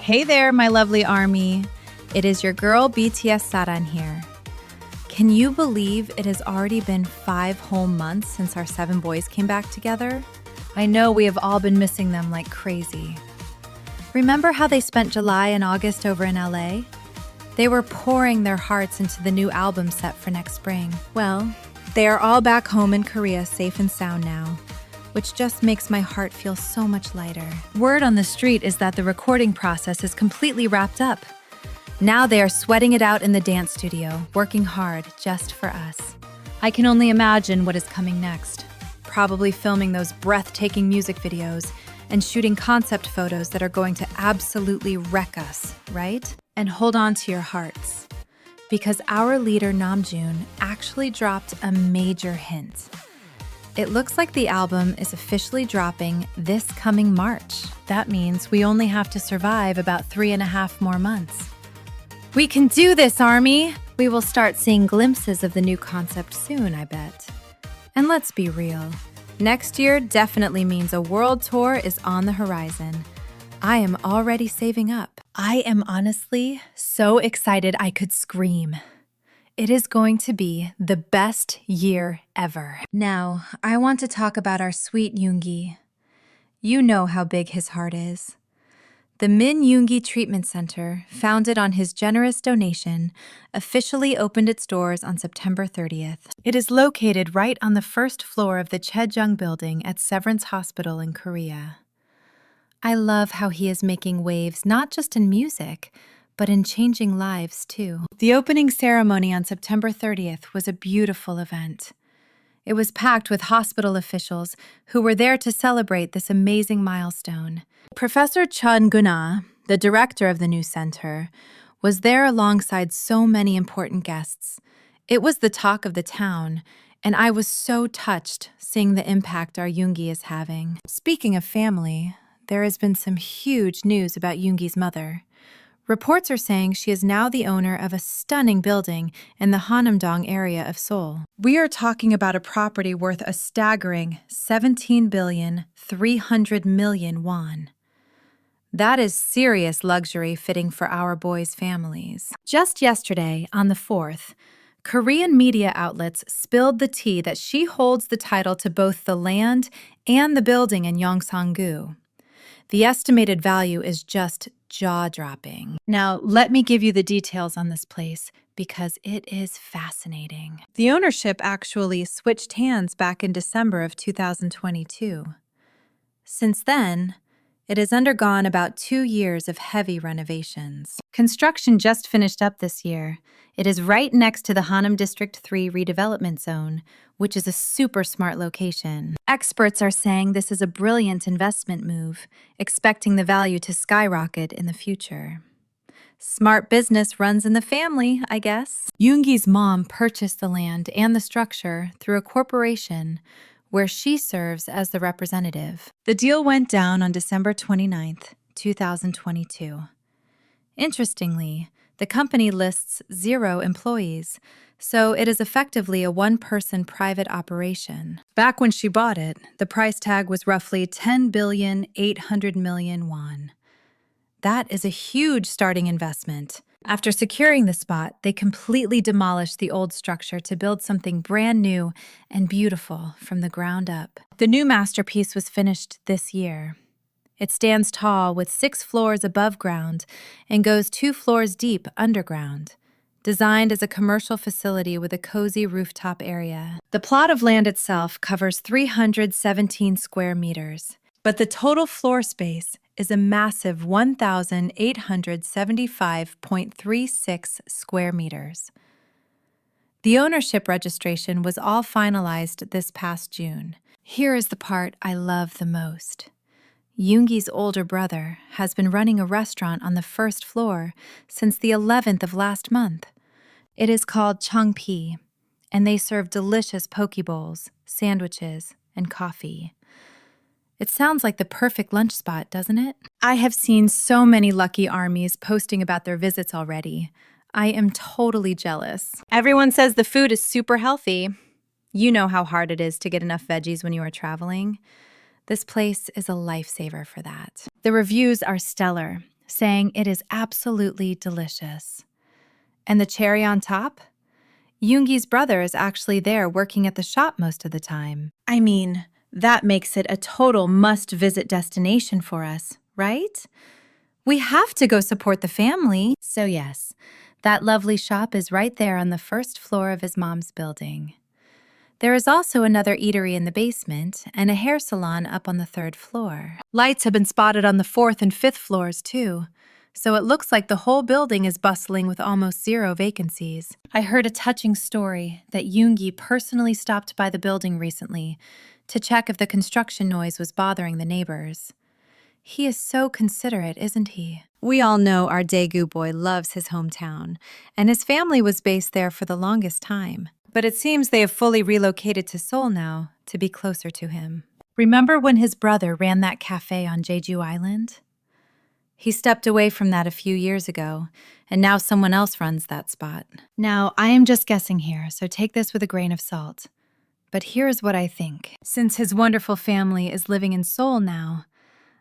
Hey there, my lovely army. It is your girl BTS Saran here. Can you believe it has already been 5 whole months since our 7 boys came back together? I know we have all been missing them like crazy. Remember how they spent July and August over in LA? They were pouring their hearts into the new album set for next spring. Well, they are all back home in Korea safe and sound now, which just makes my heart feel so much lighter. Word on the street is that the recording process is completely wrapped up. Now they are sweating it out in the dance studio, working hard just for us. I can only imagine what is coming next. Probably filming those breathtaking music videos and shooting concept photos that are going to absolutely wreck us, right? And hold on to your hearts, because our leader Namjoon actually dropped a major hint. It looks like the album is officially dropping this coming March. That means we only have to survive about 3.5 more months. We can do this, Army! We will start seeing glimpses of the new concept soon, I bet. And let's be real. Next year definitely means a world tour is on the horizon. I am already saving up. I am honestly so excited I could scream. It is going to be the best year ever. Now, I want to talk about our sweet Yoongi. You know how big his heart is. The Min Yoongi Treatment Center, founded on his generous donation, officially opened its doors on September 30th. It is located right on the first floor of the Chejung building at Severance Hospital in Korea. I love how he is making waves not just in music, but in changing lives too. The opening ceremony on September 30th was a beautiful event. It was packed with hospital officials who were there to celebrate this amazing milestone. Professor Chun Guna, the director of the new center, was there alongside so many important guests. It was the talk of the town, and I was so touched seeing the impact our Yoongi is having. Speaking of family, there has been some huge news about Yoongi's mother. Reports are saying she is now the owner of a stunning building in the Hanamdong area of Seoul. We are talking about a property worth a staggering 17,300,000,000 won. That is serious luxury fitting for our boys' families. Just yesterday, on the 4th, Korean media outlets spilled the tea that she holds the title to both the land and the building in Yongsan-gu. The estimated value is just jaw-dropping. Now, let me give you the details on this place because it is fascinating. The ownership actually switched hands back in December of 2022. Since then, it has undergone about 2 years of heavy renovations. Construction just finished up this year. It is right next to the Hanam District 3 redevelopment zone, which is a super smart location. Experts are saying this is a brilliant investment move, expecting the value to skyrocket in the future. Smart business runs in the family, I guess. Yoongi's mom purchased the land and the structure through a corporation where she serves as the representative. The deal went down on December 29th, 2022. Interestingly, the company lists 0 employees, so it is effectively a one-person private operation. Back when she bought it, the price tag was roughly 10,800,000,000 won. That is a huge starting investment. After securing the spot, they completely demolished the old structure to build something brand new and beautiful from the ground up. The new masterpiece was finished this year. It stands tall with 6 floors above ground and goes 2 floors deep underground. Designed as a commercial facility with a cozy rooftop area. The plot of land itself covers 317 square meters, but the total floor space is a massive 1,875.36 square meters. The ownership registration was all finalized this past June. Here is the part I love the most. Yoongi's older brother has been running a restaurant on the first floor since the 11th of last month. It is called Changpi, and they serve delicious poke bowls, sandwiches, and coffee. It sounds like the perfect lunch spot, doesn't it? I have seen so many lucky armies posting about their visits already. I am totally jealous. Everyone says the food is super healthy. You know how hard it is to get enough veggies when you are traveling. This place is a lifesaver for that. The reviews are stellar. saying it is absolutely delicious. And the cherry on top? Yoongi's brother is actually there working at the shop most of the time. I mean, that makes it a total must-visit destination for us, right? We have to go support the family. So yes, that lovely shop is right there on the first floor of his mom's building. There is also another eatery in the basement and a hair salon up on the 3rd floor. Lights have been spotted on the 4th and 5th floors too, so it looks like the whole building is bustling with almost 0 vacancies. I heard a touching story that Yoongi personally stopped by the building recently to check if the construction noise was bothering the neighbors. He is so considerate, isn't he? We all know our Daegu boy loves his hometown, and his family was based there for the longest time. But it seems they have fully relocated to Seoul now to be closer to him. Remember when his brother ran that cafe on Jeju Island? He stepped away from that a few years ago, and now someone else runs that spot. Now, I am just guessing here, so take this with a grain of salt. But here's what I think. Since his wonderful family is living in Seoul now,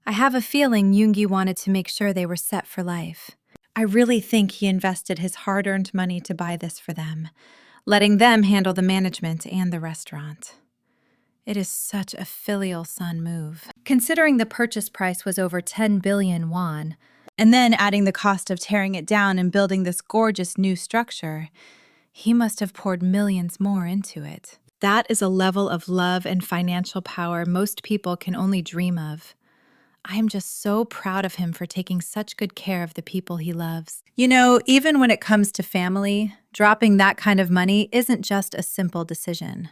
I have a feeling Yoongi wanted to make sure they were set for life. I really think he invested his hard-earned money to buy this for them, letting them handle the management and the restaurant. It is such a filial son move. Considering the purchase price was over 10 billion won, and then adding the cost of tearing it down and building this gorgeous new structure, he must have poured millions more into it. That is a level of love and financial power most people can only dream of. I am just so proud of him for taking such good care of the people he loves. You know, even when it comes to family, dropping that kind of money isn't just a simple decision.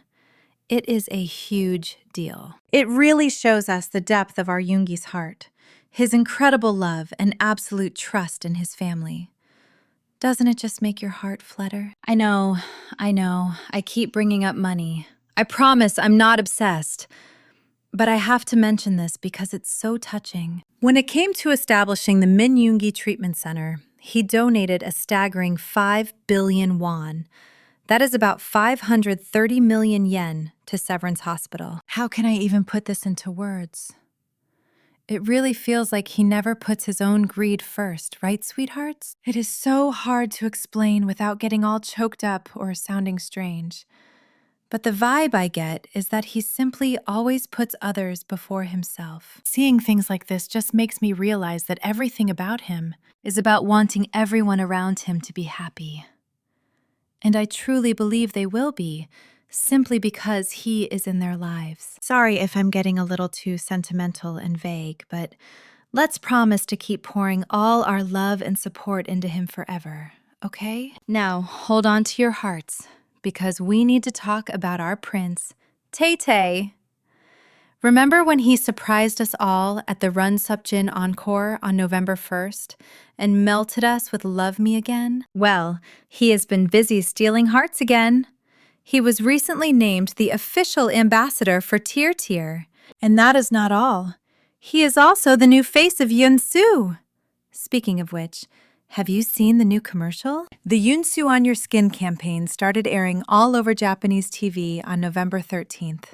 It is a huge deal. It really shows us the depth of our Yoongi's heart, his incredible love and absolute trust in his family. Doesn't it just make your heart flutter? I know, I keep bringing up money. I promise I'm not obsessed. But I have to mention this because it's so touching. When it came to establishing the Min Yoongi Treatment Center, he donated a staggering 5 billion won. That is about 530 million yen to Severance Hospital. How can I even put this into words? It really feels like he never puts his own greed first, right, sweethearts? It is so hard to explain without getting all choked up or sounding strange. But the vibe I get is that he simply always puts others before himself. Seeing things like this just makes me realize that everything about him is about wanting everyone around him to be happy. And I truly believe they will be, simply because he is in their lives. Sorry if I'm getting a little too sentimental and vague, but let's promise to keep pouring all our love and support into him forever, okay? Now, hold on to your hearts, because we need to talk about our prince, Tay-Tay. Remember when he surprised us all at the Run Supjin Encore on November 1st and melted us with Love Me Again? Well, he has been busy stealing hearts again. He was recently named the official ambassador for Tier Tier. And that is not all. He is also the new face of Yoonsu. Speaking of which, have you seen the new commercial? The Yoonsu on Your Skin campaign started airing all over Japanese TV on November 13th.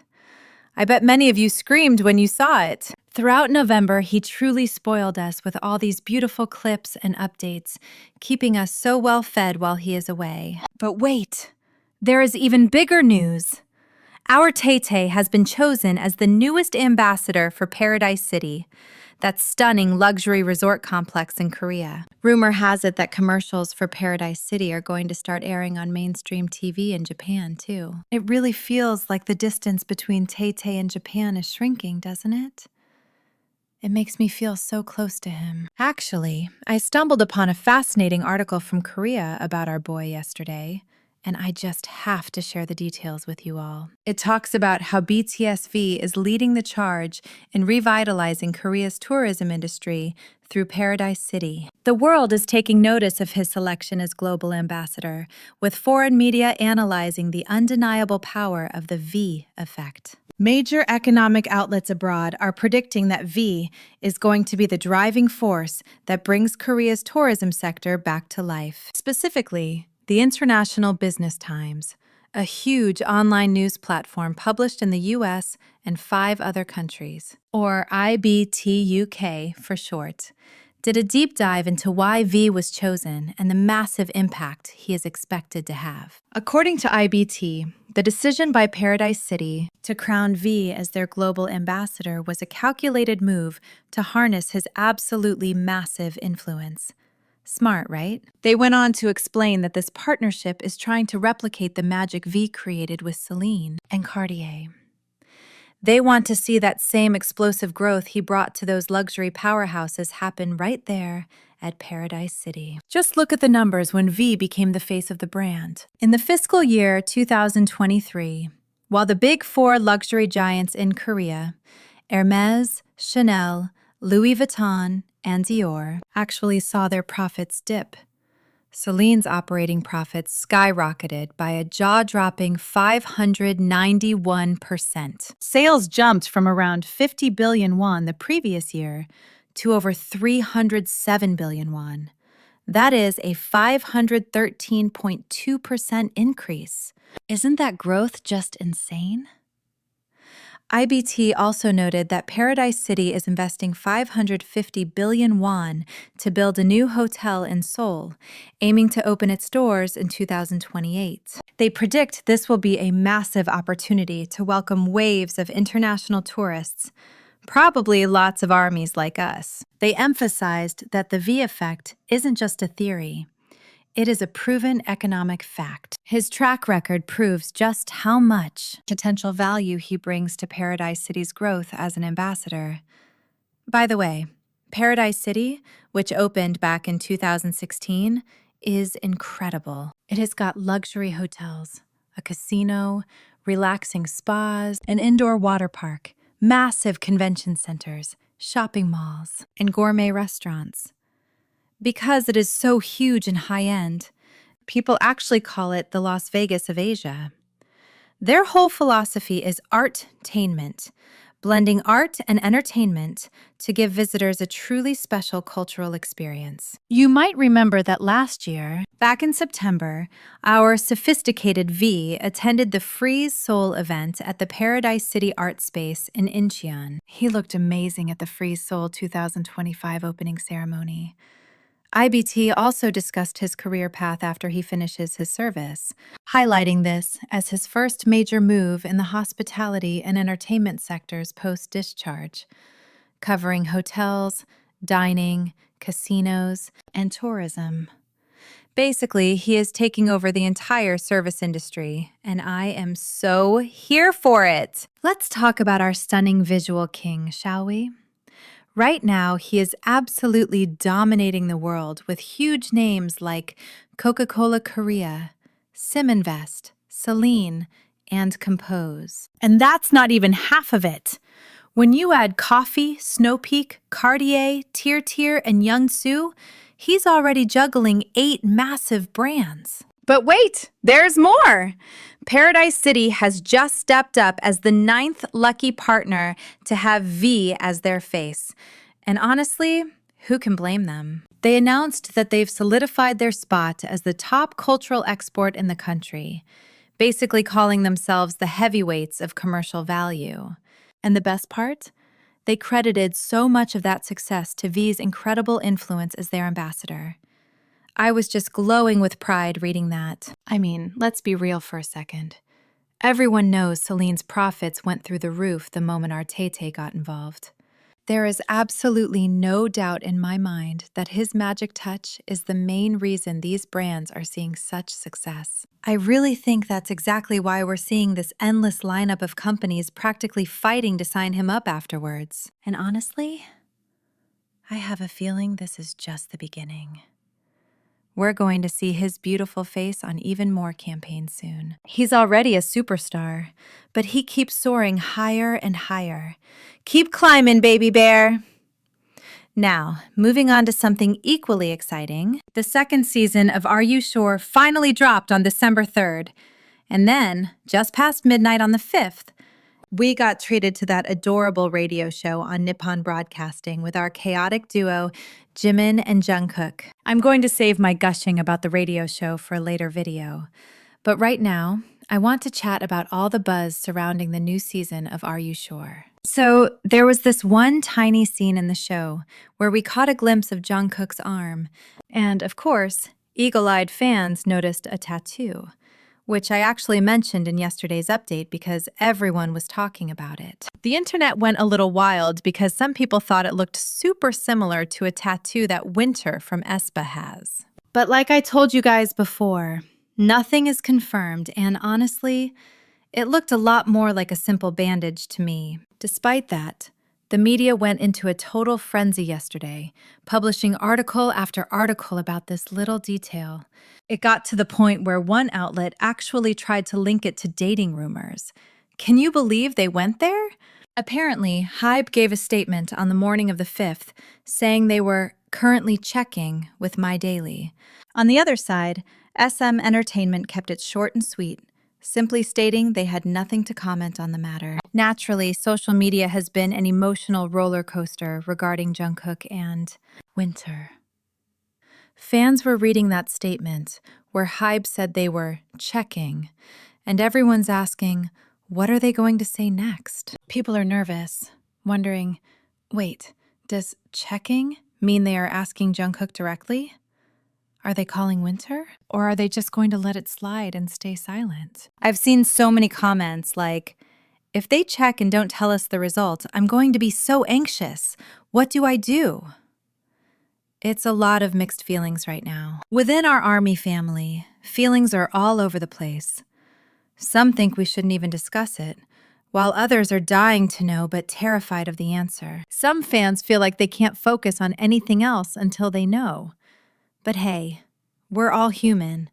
I bet many of you screamed when you saw it. Throughout November, he truly spoiled us with all these beautiful clips and updates, keeping us so well fed while he is away. But wait, there is even bigger news. Our Tay-Tay has been chosen as the newest ambassador for Paradise City, that stunning luxury resort complex in Korea. Rumor has it that commercials for Paradise City are going to start airing on mainstream TV in Japan, too. It really feels like the distance between Tay-Tay and Japan is shrinking, doesn't it? It makes me feel so close to him. Actually, I stumbled upon a fascinating article from Korea about our boy yesterday, and I just have to share the details with you all. It talks about how BTS is leading the charge in revitalizing Korea's tourism industry through Paradise City. The world is taking notice of his selection as global ambassador, with foreign media analyzing the undeniable power of the V effect. Major economic outlets abroad are predicting that V is going to be the driving force that brings Korea's tourism sector back to life. Specifically, the International Business Times, a huge online news platform published in the US and 5 other countries, or IBTUK for short, did a deep dive into why V was chosen and the massive impact he is expected to have. According to IBT, the decision by Paradise City to crown V as their global ambassador was a calculated move to harness his absolutely massive influence. Smart, right? They went on to explain that this partnership is trying to replicate the magic V created with Celine and Cartier. They want to see that same explosive growth he brought to those luxury powerhouses happen right there at Paradise City. Just look at the numbers when V became the face of the brand. In the fiscal year 2023, while the big four luxury giants in Korea, Hermes, Chanel, Louis Vuitton, and Dior, actually saw their profits dip, Celine's operating profits skyrocketed by a jaw-dropping 591%. Sales jumped from around 50 billion won the previous year to over 307 billion won. That is a 513.2% increase. Isn't that growth just insane? IBT also noted that Paradise City is investing 550 billion won to build a new hotel in Seoul, aiming to open its doors in 2028. They predict this will be a massive opportunity to welcome waves of international tourists, probably lots of armies like us. They emphasized that the V effect isn't just a theory. It is a proven economic fact. His track record proves just how much potential value he brings to Paradise City's growth as an ambassador. By the way, Paradise City, which opened back in 2016, is incredible. It has got luxury hotels, a casino, relaxing spas, an indoor water park, massive convention centers, shopping malls, and gourmet restaurants. Because it is so huge and high-end, people actually call it the Las Vegas of Asia. Their whole philosophy is art-tainment, blending art and entertainment to give visitors a truly special cultural experience. You might remember that last year, back in September, our sophisticated V attended the Freeze Seoul event at the Paradise City Art Space in Incheon. He looked amazing at the Freeze Seoul 2025 opening ceremony. IBT also discussed his career path after he finishes his service, highlighting this as his first major move in the hospitality and entertainment sectors post-discharge, covering hotels, dining, casinos, and tourism. Basically, he is taking over the entire service industry, and I am so here for it. Let's talk about our stunning visual king, shall we? Right now, he is absolutely dominating the world with huge names like Coca-Cola Korea, Siminvest, Celine, and Compose. And that's not even half of it. When you add Coffee, Snow Peak, Cartier, Tier, and Youngsu, he's already juggling 8 massive brands. But wait, there's more! Paradise City has just stepped up as the 9th lucky partner to have V as their face. And honestly, who can blame them? They announced that they've solidified their spot as the top cultural export in the country, basically calling themselves the heavyweights of commercial value. And the best part? They credited so much of that success to V's incredible influence as their ambassador. I was just glowing with pride reading that. I mean, let's be real for a second. Everyone knows Celine's profits went through the roof the moment Artete got involved. There is absolutely no doubt in my mind that his magic touch is the main reason these brands are seeing such success. I really think that's exactly why we're seeing this endless lineup of companies practically fighting to sign him up afterwards. And honestly, I have a feeling this is just the beginning. We're going to see his beautiful face on even more campaigns soon. He's already a superstar, but he keeps soaring higher and higher. Keep climbing, baby bear! Now, moving on to something equally exciting, the 2nd season of Are You Sure finally dropped on December 3rd. And then, just past midnight on the 5th, we got treated to that adorable radio show on Nippon Broadcasting with our chaotic duo, Jimin and Jungkook. I'm going to save my gushing about the radio show for a later video. But right now, I want to chat about all the buzz surrounding the new season of Are You Sure? So, there was this one tiny scene in the show where we caught a glimpse of Jungkook's arm, and of course, eagle-eyed fans noticed a tattoo, which I actually mentioned in yesterday's update because everyone was talking about it. The internet went a little wild because some people thought it looked super similar to a tattoo that Winter from aespa has. But like I told you guys before, nothing is confirmed, and honestly, it looked a lot more like a simple bandage to me. Despite that, the media went into a total frenzy yesterday, publishing article after article about this little detail. It got to the point where one outlet actually tried to link it to dating rumors. Can you believe they went there? Apparently, Hybe gave a statement on the morning of the 5th, saying they were currently checking with My Daily. On the other side, SM Entertainment kept it short and sweet, simply stating they had nothing to comment on the matter. Naturally, social media has been an emotional roller coaster regarding Jungkook and Winter. Fans were reading that statement where Hybe said they were checking, and everyone's asking, what are they going to say next? People are nervous, wondering, wait, does checking mean they are asking Jungkook directly? Are they calling Winter? Or are they just going to let it slide and stay silent? I've seen so many comments like, if they check and don't tell us the result, I'm going to be so anxious. What do I do? It's a lot of mixed feelings right now. Within our ARMY family, feelings are all over the place. Some think we shouldn't even discuss it, while others are dying to know but terrified of the answer. Some fans feel like they can't focus on anything else until they know. But hey, we're all human,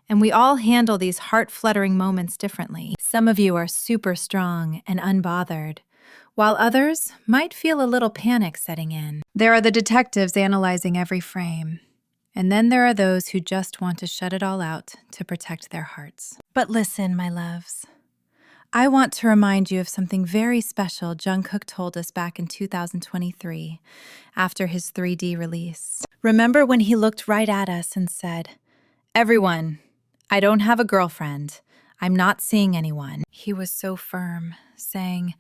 and we all handle these heart-fluttering moments differently. Some of you are super strong and unbothered, while others might feel a little panic setting in. There are the detectives analyzing every frame, and then there are those who just want to shut it all out to protect their hearts. But listen, my loves. I want to remind you of something very special Jungkook told us back in 2023, after his 3D release. Remember when he looked right at us and said, "Everyone, I don't have a girlfriend. I'm not seeing anyone." He was so firm, saying,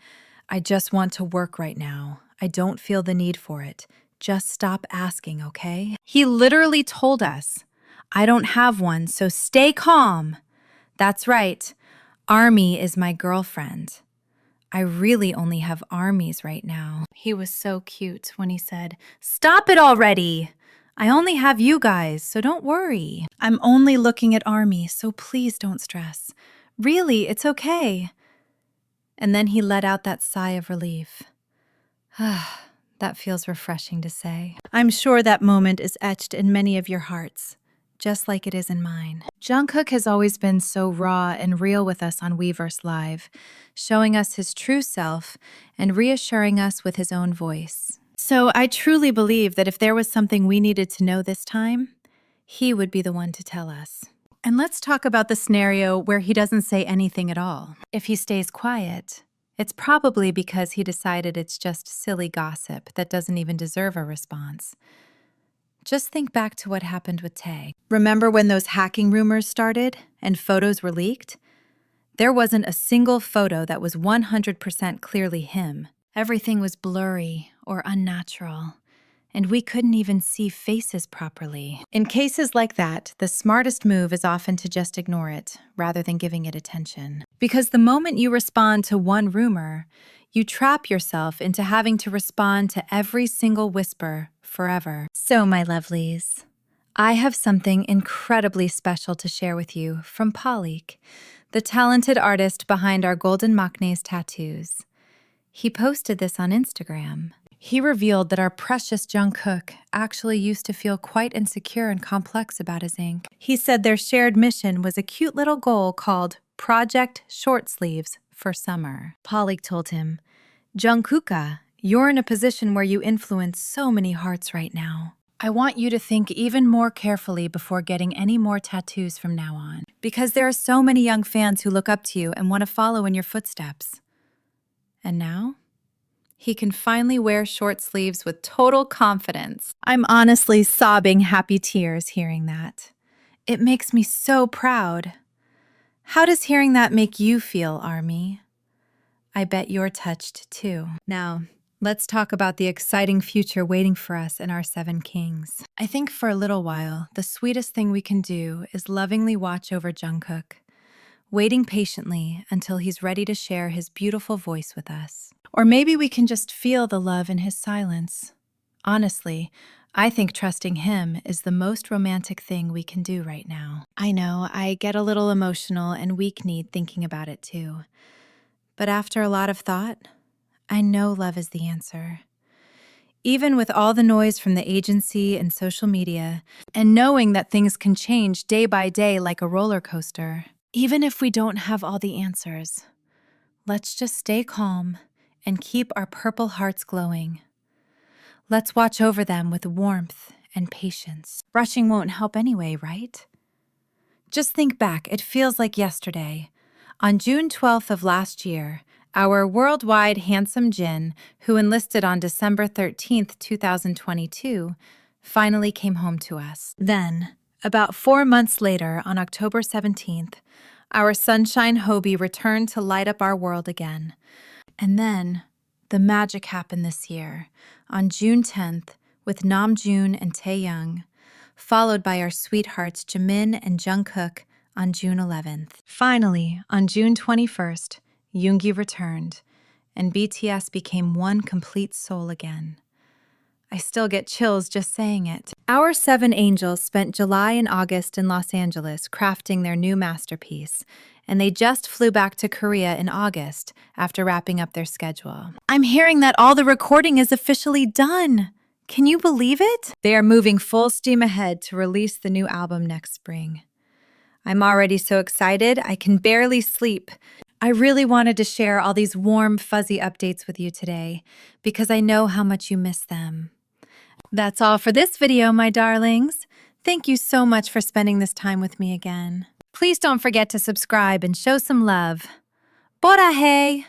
"I just want to work right now. I don't feel the need for it. Just stop asking, okay?" He literally told us, "I don't have one, so stay calm." That's right. ARMY is my girlfriend. I really only have ARMYs right now. He was so cute when he said, "Stop it already! I only have you guys, so don't worry. I'm only looking at ARMY, so please don't stress. Really, it's okay." And then he let out that sigh of relief. That feels refreshing to say. I'm sure that moment is etched in many of your hearts, just like it is in mine. Jungkook has always been so raw and real with us on Weverse Live, showing us his true self and reassuring us with his own voice. So I truly believe that if there was something we needed to know this time, he would be the one to tell us. And let's talk about the scenario where he doesn't say anything at all. If he stays quiet, it's probably because he decided it's just silly gossip that doesn't even deserve a response. Just think back to what happened with Tae. Remember when those hacking rumors started and photos were leaked? There wasn't a single photo that was 100% clearly him. Everything was blurry or unnatural, and we couldn't even see faces properly. In cases like that, the smartest move is often to just ignore it rather than giving it attention. Because the moment you respond to one rumor, you trap yourself into having to respond to every single whisper forever. So, my lovelies, I have something incredibly special to share with you from Polik, the talented artist behind our golden maknae's tattoos. He posted this on Instagram. He revealed that our precious Jungkook actually used to feel quite insecure and complex about his ink. He said their shared mission was a cute little goal called Project Short Sleeves for Summer. Polik told him, "Jungkooka, you're in a position where you influence so many hearts right now. I want you to think even more carefully before getting any more tattoos from now on, because there are so many young fans who look up to you and want to follow in your footsteps." And now, he can finally wear short sleeves with total confidence. I'm honestly sobbing happy tears hearing that. It makes me so proud. How does hearing that make you feel, ARMY? I bet you're touched too. Now, let's talk about the exciting future waiting for us in our Seven Kings. I think for a little while, the sweetest thing we can do is lovingly watch over Jungkook, waiting patiently until he's ready to share his beautiful voice with us. Or maybe we can just feel the love in his silence. Honestly, I think trusting him is the most romantic thing we can do right now. I know, I get a little emotional and weak-kneed thinking about it too. But after a lot of thought, I know love is the answer. Even with all the noise from the agency and social media, and knowing that things can change day by day like a roller coaster, even if we don't have all the answers, let's just stay calm and keep our purple hearts glowing. Let's watch over them with warmth and patience. Rushing won't help anyway, right? Just think back, it feels like yesterday. On June 12th of last year, our worldwide handsome Jin, who enlisted on December 13th, 2022, finally came home to us. Then, about 4 months later, on October 17th, our sunshine Hobie returned to light up our world again. And then, the magic happened this year, on June 10th, with Namjoon and Taeyoung, followed by our sweethearts Jimin and Jungkook on June 11th. Finally, on June 21st, Yoongi returned, and BTS became one complete soul again. I still get chills just saying it. Our 7 angels spent July and August in Los Angeles crafting their new masterpiece, and they just flew back to Korea in August after wrapping up their schedule. I'm hearing that all the recording is officially done. Can you believe it? They are moving full steam ahead to release the new album next spring. I'm already so excited, I can barely sleep. I really wanted to share all these warm, fuzzy updates with you today because I know how much you miss them. That's all for this video, my darlings. Thank you so much for spending this time with me again. Please don't forget to subscribe and show some love. Bora hey!